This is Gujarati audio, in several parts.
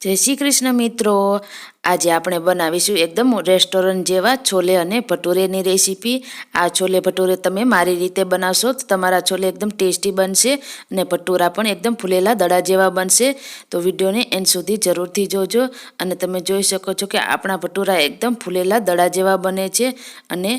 जय श्री कृष्ण मित्रों। आज આપણે બનાવીશું એકદમ રેસ્ટોરન્ટ જેવા છોલે અને ભટુરેની રેસીપી। આ છોલે ભટુરે તમે મારી રીતે બનાવશો તો તમારા છોલે એકદમ ટેસ્ટી બનશે અને ભટુરા પણ એકદમ ફૂલેલા દડા જેવા બનશે। તો વિડીયોને એન્ડ સુધી જરૂરથી જોજો અને તમે જોઈ શકો છો કે આપણા ભટુરા એકદમ ફૂલેલા દડા જેવા બને છે અને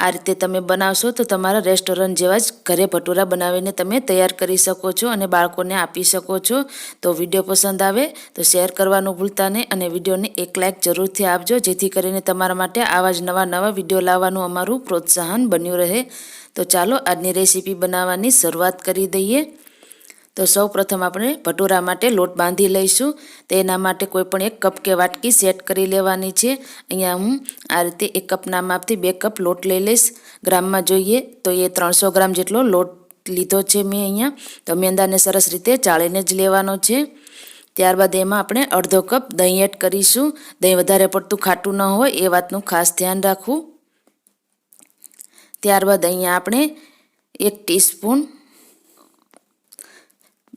આ રીતે તમે બનાવશો તો તમારા રેસ્ટોરન્ટ જેવા જ ઘરે ભટુરા બનાવીને તમે તૈયાર કરી શકો છો અને બાળકોને આપી શકો છો। તો વિડીયો પસંદ આવે તો શેર કરવાનું ભૂલતા નહીં અને વિડીયોને એક લાઇક જરૂરથી આપજો, જેથી કરીને તમારા માટે આવા જ નવા વિડીયો લાવવાનું અમારું પ્રોત્સાહન બન્યું રહે। તો ચાલો આજની રેસીપી બનાવવાની શરૂઆત કરી દઈએ। તો સૌ પ્રથમ આપણે ભટુરા માટે લોટ બાંધી લઈશું। તો એના માટે કોઈ પણ એક કપ કે વાટકી સેટ કરી લેવાની છે। અહીંયા હું આ રીતે એક કપના માપથી 2 કપ લોટ લઈ લઈશ। ગ્રામમાં જોઈએ તો એ 300 ગ્રામ જેટલો લોટ લીધો છે મેં અહીંયા। તો મેંદાને સરસ રીતે ચાળીને જ લેવાનો છે। ત્યારબાદ એમાં આપણે અડધો કપ દહીં એડ કરીશું। દહીં વધારે પડતું ખાટું ન હોય એ વાતનું ખાસ ધ્યાન રાખવું। ત્યારબાદ અહીંયા આપણે 1 ટીસ્પૂન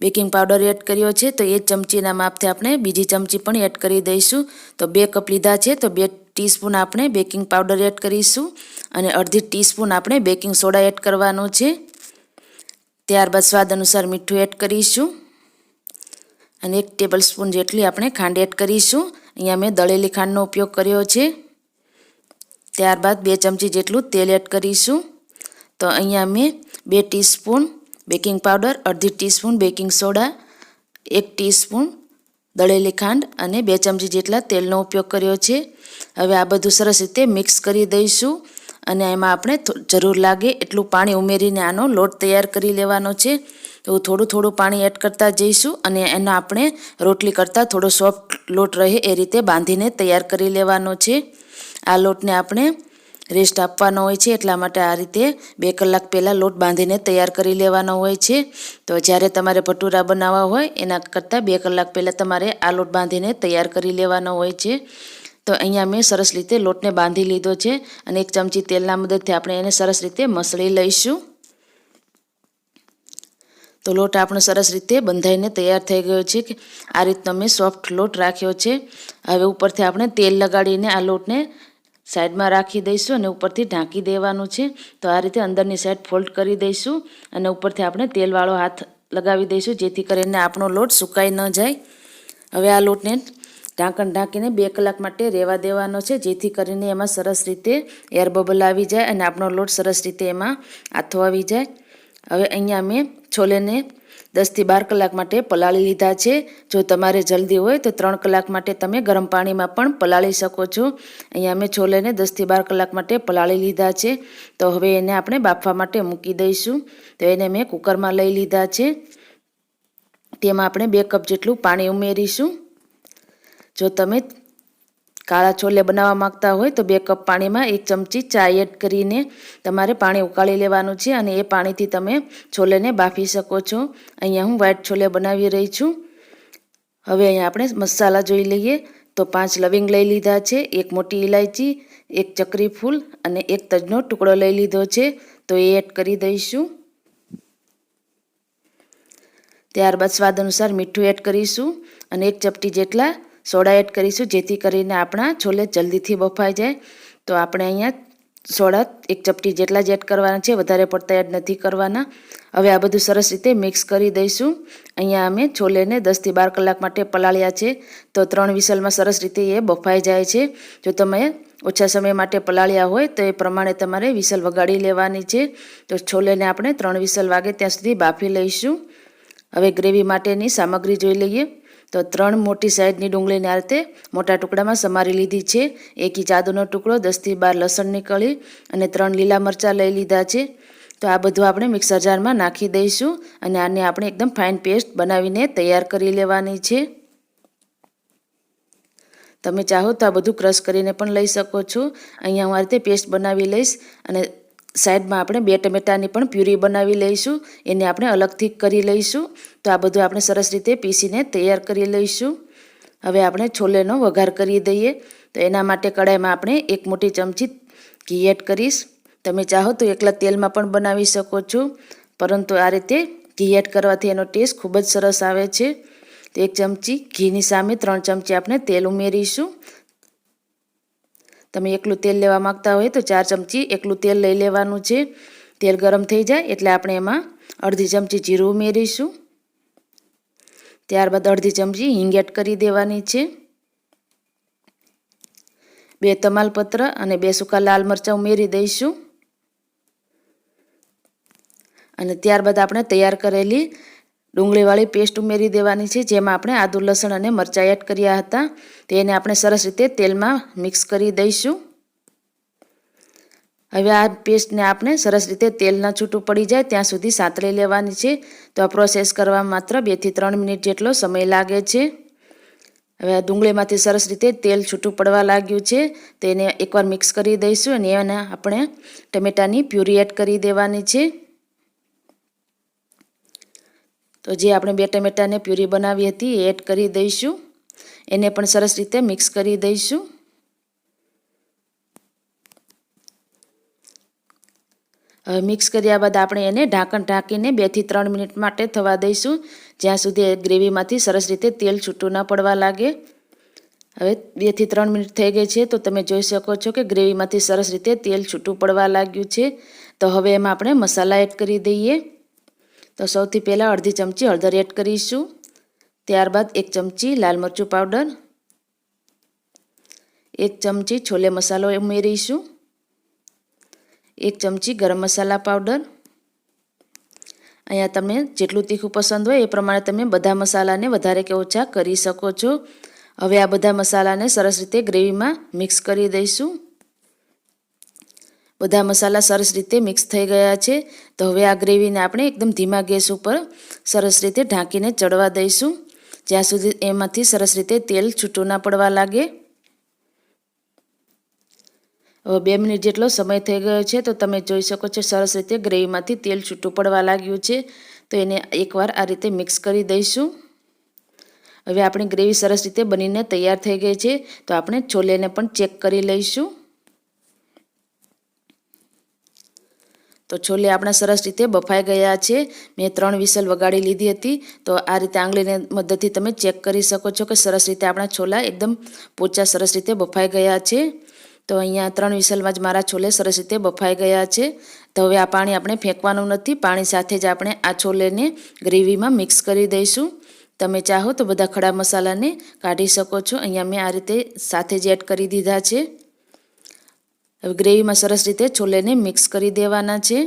બેકિંગ પાવડર એડ કર્યો છે। તો એ ચમચીના માપથી આપણે બીજી ચમચી પણ એડ કરી દઈશું। તો 2 કપ લીધા છે તો 2 ટીસ્પૂન આપણે બેકિંગ પાવડર એડ કરીશું અને અડધી ટીસ્પૂન આપણે બેકિંગ સોડા એડ કરવાનો છે। ત્યારબાદ સ્વાદ અનુસાર મીઠું એડ કરીશું અને 1 ટેબલ સ્પૂન જેટલી આપણે ખાંડ એડ કરીશું। અહીંયા મેં દળેલી ખાંડનો ઉપયોગ કર્યો છે। ત્યારબાદ 2 ચમચી જેટલું તેલ એડ કરીશું। તો અહીંયા મેં 2 ટીસ્પૂન બેકિંગ પાવડર, અડધી ટીસ્પૂન બેકિંગ સોડા, 1 ટીસ્પૂન દળેલી ખાંડ અને 2 ચમચી જેટલા તેલનો ઉપયોગ કર્યો છે। હવે આ બધું સરસ રીતે મિક્સ કરી દઈશું અને એમાં આપણે જરૂર લાગે એટલું પાણી ઉમેરીને આનો લોટ તૈયાર કરી લેવાનો છે। તો થોડું પાણી એડ કરતા જઈશું અને એનો આપણે રોટલી કરતાં થોડો સોફ્ટ લોટ રહે એ રીતે બાંધીને તૈયાર કરી લેવાનો છે। આ લોટને આપણે રેસ્ટ આપવાનો હોય છે, એટલા માટે આ રીતે 2 કલાક પહેલાં લોટ બાંધીને તૈયાર કરી લેવાનો હોય છે। તો જ્યારે તમારે ભટુરા બનાવવા હોય એના કરતાં 2 કલાક પહેલાં તમારે આ લોટ બાંધીને તૈયાર કરી લેવાનો હોય છે। તો અહીંયા મેં સરસ રીતે લોટને બાંધી લીધો છે અને 1 ચમચી તેલના મદદથી આપણે એને સરસ રીતે મસળી લઈશું। તો લોટ આપણો સરસ રીતે બંધાઈને તૈયાર થઈ ગયો છે કે આ રીતનો મેં સોફ્ટ લોટ રાખ્યો છે। હવે ઉપરથી આપણે તેલ લગાડીને આ લોટને સાઈડમાં રાખી દઈશું અને ઉપરથી ઢાંકી દેવાનું છે। તો આ રીતે અંદરની સાઈડ ફોલ્ડ કરી દઈશું અને ઉપરથી આપણે તેલવાળો હાથ લગાવી દઈશું, જેથી કરીને આપણો લોટ સુકાઈ ન જાય। હવે આ લોટને ઢાંકણ ઢાંકીને 2 કલાક માટે રહેવા દેવાનો છે, જેથી કરીને એમાં સરસ રીતે એર બબલ આવી જાય અને આપણો લોટ સરસ રીતે એમાં આથો આવી જાય। હવે અહીંયા મેં છોલેને 10 થી 12 કલાક માટે પલાળી લીધા છે। જો તમારે જલ્દી હોય તો 3 કલાક માટે તમે ગરમ પાણીમાં પણ પલાળી શકો છો। અહીંયા મેં છોલેને 10 થી 12 કલાક માટે પલાળી લીધા છે। તો હવે એને આપણે બાફવા માટે મૂકી દઈશું। તો એને મેં કુકરમાં લઈ લીધા છે। તેમાં આપણે 2 કપ જેટલું પાણી ઉમેરીશું। જો તમે કાળા છોલે બનાવવા માંગતા હોય તો 2 કપ પાણીમાં 1 ચમચી ચા એડ કરીને તમારે પાણી ઉકાળી લેવાનું છે અને એ પાણીથી તમે છોલેને બાફી શકો છો। અહીંયા હું વ્હાઈટ છોલે બનાવી રહી છું। હવે અહીંયા આપણે મસાલા જોઈ લઈએ। તો 5 લવિંગ લઈ લીધા છે, 1 મોટી ઇલાયચી, 1 ચક્રી ફૂલ અને 1 તજનો ટુકડો લઈ લીધો છે। તો એ એડ કરી દઈશું। ત્યારબાદ સ્વાદ અનુસાર મીઠું એડ કરીશું અને 1 ચપટી જેટલા સોડા એડ કરીશું, જેથી કરીને આપણા છોલે જલ્દીથી બફાઈ જાય। તો આપણે અહીંયા સોડા 1 ચપટી જેટલા જ એડ કરવાના છે, વધારે પડતા એડ નથી કરવાના। હવે આ બધું સરસ રીતે મિક્સ કરી દઈશું। અહીંયા અમે છોલેને 10 થી 12 કલાક માટે પલાળ્યા છે। તો 3 વિસલમાં સરસ રીતે એ બફાઈ જાય છે। જો તમે ઓછા સમય માટે પલાળ્યા હોય તો એ પ્રમાણે તમારે વિસલ વગાડી લેવાની છે। તો છોલેને આપણે 3 વિસલ વાગે ત્યાં સુધી બાફી લઈશું। હવે ગ્રેવી માટેની સામગ્રી જોઈ લઈએ। તો 3 મોટી સાઈઝની ડુંગળીને આ રીતે મોટા ટુકડામાં સમારી લીધી છે, 1 ઇંચ આદુનો ટુકડો, 10 થી 12 લસણની કળી અને 3 લીલા મરચાં લઈ લીધા છે। તો આ બધું આપણે મિક્સર જારમાં નાખી દઈશું અને આને આપણે એકદમ ફાઇન પેસ્ટ બનાવીને તૈયાર કરી લેવાની છે। તમે ચાહો તો આ બધું ક્રશ કરીને પણ લઈ શકો છો। અહીંયા હું આ રીતે પેસ્ટ બનાવી લઈશ અને સાઈડમાં આપણે 2 ટમેટાની પણ પ્યુરી બનાવી લઈશું, એને આપણે અલગથી કરી લઈશું। તો આ બધું આપણે સરસ રીતે પીસીને તૈયાર કરી લઈશું। હવે આપણે છોલેનો વઘાર કરી દઈએ। તો એના માટે કડાઈમાં આપણે 1 મોટી ચમચી ઘી એડ કરીશ। તમે ચાહો તો એકલા તેલમાં પણ બનાવી શકો છો, પરંતુ આ રીતે ઘી એડ કરવાથી એનો ટેસ્ટ ખૂબ જ સરસ આવે છે। તો 1 ચમચી ઘીની સામે 3 ચમચી આપણે તેલ ઉમેરીશું. તમે એકલું તેલ લેવા માંગતા હોય તો 4 ચમચી એકલું તેલ લઈ લેવાનું છે. તેલ ગરમ થઈ જાય એટલે આપણે એમાં અડધી ચમચી જીરું ઉમેરીશું. ત્યારબાદ અડધી ચમચી હિંગ એડ કરી દેવાની છે. 2 તમાલપત્ર અને 2 સૂકા લાલ મરચાં ઉમેરી દઈશું. અને ત્યારબાદ આપણે તૈયાર કરેલી ડુંગળીવાળી પેસ્ટ ઉમેરી દેવાની છે, જેમાં આપણે આદુ લસણ અને મરચાં એડ કર્યા હતા. તેને આપણે સરસ રીતે તેલમાં મિક્સ કરી દઈશું. હવે આ પેસ્ટને આપણે સરસ રીતે તેલના છૂટું પડી જાય ત્યાં સુધી સાંતળી લેવાની છે. તો આ પ્રોસેસ કરવામાં માત્ર 2 થી 3 મિનિટ જેટલો સમય લાગે છે. હવે આ ડુંગળીમાંથી સરસ રીતે તેલ છૂટું પડવા લાગ્યું છે. તેને એકવાર મિક્સ કરી દઈશું અને એને આપણે ટમેટાની પ્યુરી એડ કરી દેવાની છે. તો જે આપણે 2 ટમેટાને પ્યુરી બનાવી હતી એ એડ કરી દઈશું. એને પણ સરસ રીતે મિક્સ કરી દઈશું. હવે મિક્સ કર્યા બાદ આપણે એને ઢાંકણ ઢાંકીને 2 થી 3 મિનિટ માટે થવા દઈશું, જ્યાં સુધી ગ્રેવીમાંથી સરસ રીતે તેલ છૂટું ન પડવા લાગે. હવે 2 થી 3 મિનિટ થઈ ગઈ છે, તો તમે જોઈ શકો છો કે ગ્રેવીમાંથી સરસ રીતે તેલ છૂટું પડવા લાગ્યું છે. તો હવે એમાં આપણે મસાલા એડ કરી દઈએ. તો સૌથી પહેલાં અડધી ચમચી હળદર એડ કરીશું. ત્યારબાદ 1 ચમચી લાલ મરચું પાવડર, 1 ચમચી છોલે મસાલો ઉમેરીશું, 1 ચમચી ગરમ મસાલા પાવડર. અહીંયા તમને જેટલું તીખું પસંદ હોય એ પ્રમાણે તમે બધા મસાલાને વધારે કે ઓછા કરી શકો છો. હવે આ બધા મસાલાને સરસ રીતે ગ્રેવીમાં મિક્સ કરી દઈશું. બધા મસાલા સરસ રીતે મિક્સ થઈ ગયા છે. તો હવે આ ગ્રેવીને આપણે એકદમ ધીમા ગેસ ઉપર સરસ રીતે ઢાંકીને ચડવા દઈશું, જ્યાં સુધી એમાંથી સરસ રીતે તેલ છૂટું ના પડવા લાગે. હવે 2 મિનિટ જેટલો સમય થઈ ગયો છે, તો તમે જોઈ શકો છો સરસ રીતે ગ્રેવીમાંથી તેલ છૂટું પડવા લાગ્યું છે. તો એને એકવાર આ રીતે મિક્સ કરી દઈશું. હવે આપણી ગ્રેવી સરસ રીતે બનીને તૈયાર થઈ ગઈ છે. તો આપણે છોલેને પણ ચેક કરી લઈશું. તો છોલે આપણા સરસ રીતે બફાઈ ગયા છે. મેં 3 વિસલ વગાડી લીધી હતી. તો આ રીતે આંગળીની મદદથી તમે ચેક કરી શકો છો કે સરસ રીતે આપણા છોલા એકદમ પોચા સરસ રીતે બફાઈ ગયા છે. તો અહીંયા 3 વિસલમાં જ મારા છોલે સરસ રીતે બફાઈ ગયા છે. તો હવે આ પાણી આપણે ફેંકવાનું નથી. પાણી સાથે જ આપણે આ છોલેને ગ્રેવીમાં મિક્સ કરી દઈશું. તમે ચાહો તો બધા ખડા મસાલાને કાઢી શકો છો. અહીંયા મેં આ રીતે સાથે જ એડ કરી દીધા છે. હવે ગ્રેવીમાં સરસ રીતે છોલેને મિક્સ કરી દેવાના છે.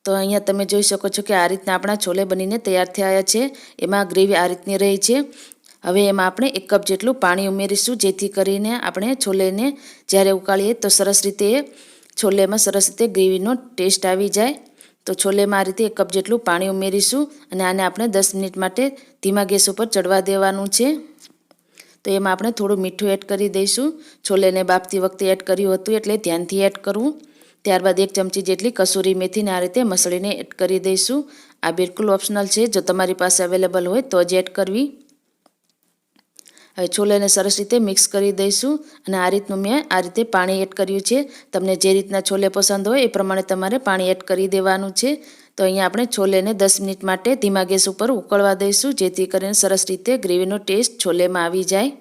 તો અહીંયા તમે જોઈ શકો છો કે આ રીતના આપણા છોલે બનીને તૈયાર થયા છે. એમાં ગ્રેવી આ રીતની રહી છે. હવે એમાં આપણે 1 કપ જેટલું પાણી ઉમેરીશું, જેથી કરીને આપણે છોલેને જ્યારે ઉકાળીએ તો સરસ રીતે છોલેમાં સરસ રીતે ગ્રેવીનો ટેસ્ટ આવી જાય. તો છોલેમાં આ રીતે 1 કપ જેટલું પાણી ઉમેરીશું અને આને આપણે 10 મિનિટ માટે ધીમા ગેસ ઉપર ચડવા દેવાનું છે. તો એમાં આપણે થોડું મીઠું એડ કરી દઈશું. છોલેને બાફતી વખતે એડ કર્યું હતું એટલે ધ્યાનથી એડ કરવું. ત્યારબાદ 1 ચમચી જેટલી કસૂરી મેથીને આ રીતે મસળીને એડ કરી દઈશું. આ બિલકુલ ઓપ્શનલ છે, જો તમારી પાસે અવેલેબલ હોય તો જ એડ કરવી. હવે છોલેને સરસ રીતે મિક્સ કરી દઈશું અને આ રીતનું મેં આ રીતે પાણી એડ કર્યું છે. તમને જે રીતના છોલે પસંદ હોય એ પ્રમાણે તમારે પાણી એડ કરી દેવાનું છે. તો અહીંયા આપણે છોલેને 10 મિનિટ માટે ધીમા ગેસ ઉપર ઉકળવા દઈશું, જેથી કરીને સરસ રીતે ગ્રેવીનો ટેસ્ટ છોલેમાં આવી જાય.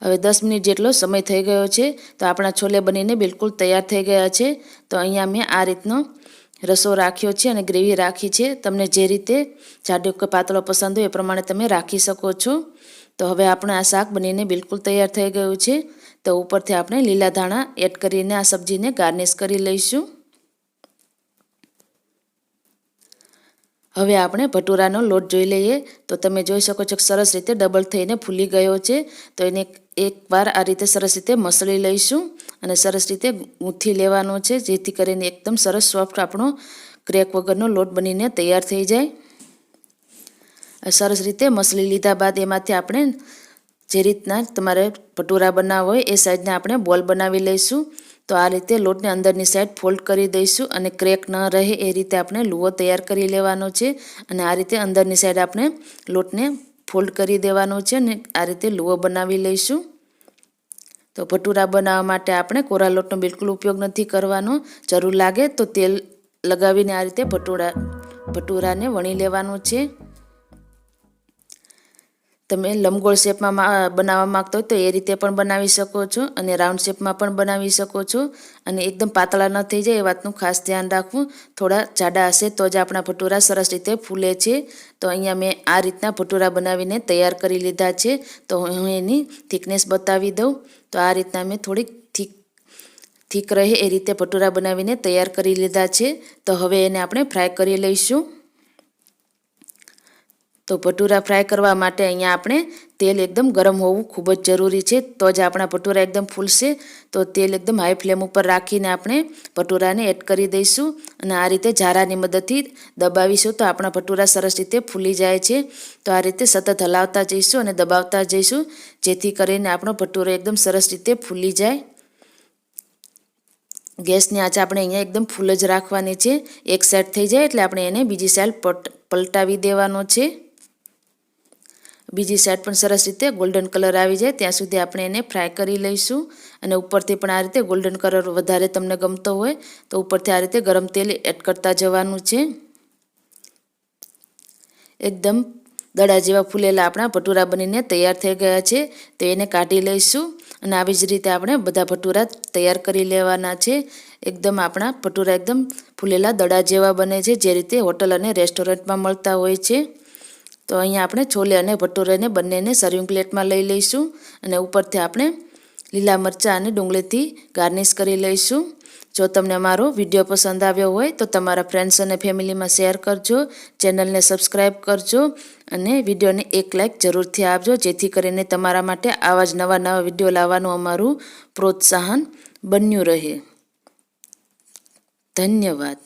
હવે 10 મિનિટ જેટલો સમય થઈ ગયો છે. તો આપણા છોલે બનીને બિલકુલ તૈયાર થઈ ગયા છે. તો અહીંયા મેં આ રીતનો રસો રાખ્યો છે અને ગ્રેવી રાખી છે. તમને જે રીતે જાડો કે પાતળો પસંદ હોય એ પ્રમાણે તમે રાખી શકો છો. તો હવે આપણે આ શાક બનીને બિલકુલ તૈયાર થઈ ગયું છે. તો ઉપરથી આપણે લીલા ધાણા એડ કરીને આ સબ્જીને ગાર્નિશ કરી લઈશું. હવે આપણે ભટુરાનો લોટ જોઈ લઈએ. તો તમે જોઈ શકો છો કે સરસ રીતે ડબલ થઈને ફૂલી ગયો છે. તો એને એકવાર આ રીતે સરસ રીતે મસળી લઈશું અને સરસ રીતે ગૂંથી લેવાનો છે, જેથી કરીને એકદમ સરસ સોફ્ટ આપણો ક્રેક વગરનો લોટ બનીને તૈયાર થઈ જાય. સરસ રીતે મસળી લીધા બાદ એમાંથી આપણે જે રીતના તમારે ભટુરા બનાવવા હોય એ સાઈઝના આપણે બોલ બનાવી લઈશું. તો આ રીતે લોટને અંદરની સાઈડ ફોલ્ડ કરી દઈશું અને ક્રેક ન રહે એ રીતે આપણે લુઓ તૈયાર કરી લેવાનો છે. અને આ રીતે અંદરની સાઈડ આપણે લોટને ફોલ્ડ કરી દેવાનો છે અને આ રીતે લુઓ બનાવી લઈશું. તો ભટુરા બનાવવા માટે આપણે કોરા લોટનો બિલકુલ ઉપયોગ નથી કરવાનો. જરૂર લાગે તો તેલ લગાવીને આ રીતે ભટુરા ભટુરાને વણી લેવાનું છે. તમે લંબગોળ શેપમાં બનાવવા માંગતો હોય તો એ રીતે પણ બનાવી શકો છો અને રાઉન્ડ શેપમાં પણ બનાવી શકો છો. અને એકદમ પાતળા ન થઈ જાય એ વાતનું ખાસ ધ્યાન રાખવું. થોડા જાડા હશે તો જ આપણા ભટુરા સરસ રીતે ફૂલે છે. તો અહીંયા મેં આ રીતના ભટુરા બનાવીને તૈયાર કરી લીધા છે. તો હું એની થિકનેસ બતાવી દઉં. તો આ રીતના મેં થોડીક થીક રહે એ રીતે ભટુરા બનાવીને તૈયાર કરી લીધા છે. તો હવે એને આપણે ફ્રાય કરી લઈશું. તો ભટુરા ફ્રાય કરવા માટે અહીંયા આપણે તેલ એકદમ ગરમ હોવું ખૂબ જ જરૂરી છે. તો જ આપણા ભટુરા એકદમ ફૂલશે. તો તેલ એકદમ હાઈ ફ્લેમ ઉપર રાખીને આપણે ભટુરાને એડ કરી દઈશું અને આ રીતે ઝારાની મદદથી દબાવીશું તો આપણા ભટુરા સરસ રીતે ફૂલી જાય છે. તો આ રીતે સતત હલાવતા જઈશું અને દબાવતા જઈશું જેથી કરીને આપણો ભટુરો એકદમ સરસ રીતે ફૂલી જાય. ગેસની આંચ આપણે અહીંયા એકદમ ફૂલ જ રાખવાની છે. એક સાઈડ થઈ જાય એટલે આપણે એને બીજી સાઈડ પલટાવી દેવાનો છે. બીજી સાઈડ પણ સરસ રીતે ગોલ્ડન કલર આવી જાય ત્યાં સુધી આપણે એને ફ્રાય કરી લઈશું. અને ઉપરથી પણ આ રીતે ગોલ્ડન કલર વધારે તમને ગમતો હોય તો ઉપરથી આ રીતે ગરમ તેલ એડ કરતા જવાનું છે. એકદમ દડા જેવા ફૂલેલા આપણા ભટુરા બનીને તૈયાર થઈ ગયા છે. તો એને કાઢી લઈશું અને આવી જ રીતે આપણે બધા ભટુરા તૈયાર કરી લેવાના છે. એકદમ આપણા ભટુરા એકદમ ફૂલેલા દડા જેવા બને છે જે રીતે હોટલ અને રેસ્ટોરન્ટમાં મળતા હોય છે. તો અહીંયા આપણે છોલે અને ભટુરાને બંનેને સર્વિંગ પ્લેટમાં લઈ લઈશું અને ઉપરથી આપણે લીલા મરચાં અને ડુંગળીથી ગાર્નિશ કરી લઈશું. જો તમને મારો વિડીયો પસંદ આવ્યો હોય તો તમારા ફ્રેન્ડ્સ અને ફેમિલીમાં શેર કરજો, ચેનલને સબસ્ક્રાઈબ કરજો અને વિડીયોને એક લાઈક જરૂરથી આપજો જેથી કરીને તમારા માટે આવા જ નવા વિડીયો લાવવાનું અમારું પ્રોત્સાહન બન્યું રહે. ધન્યવાદ.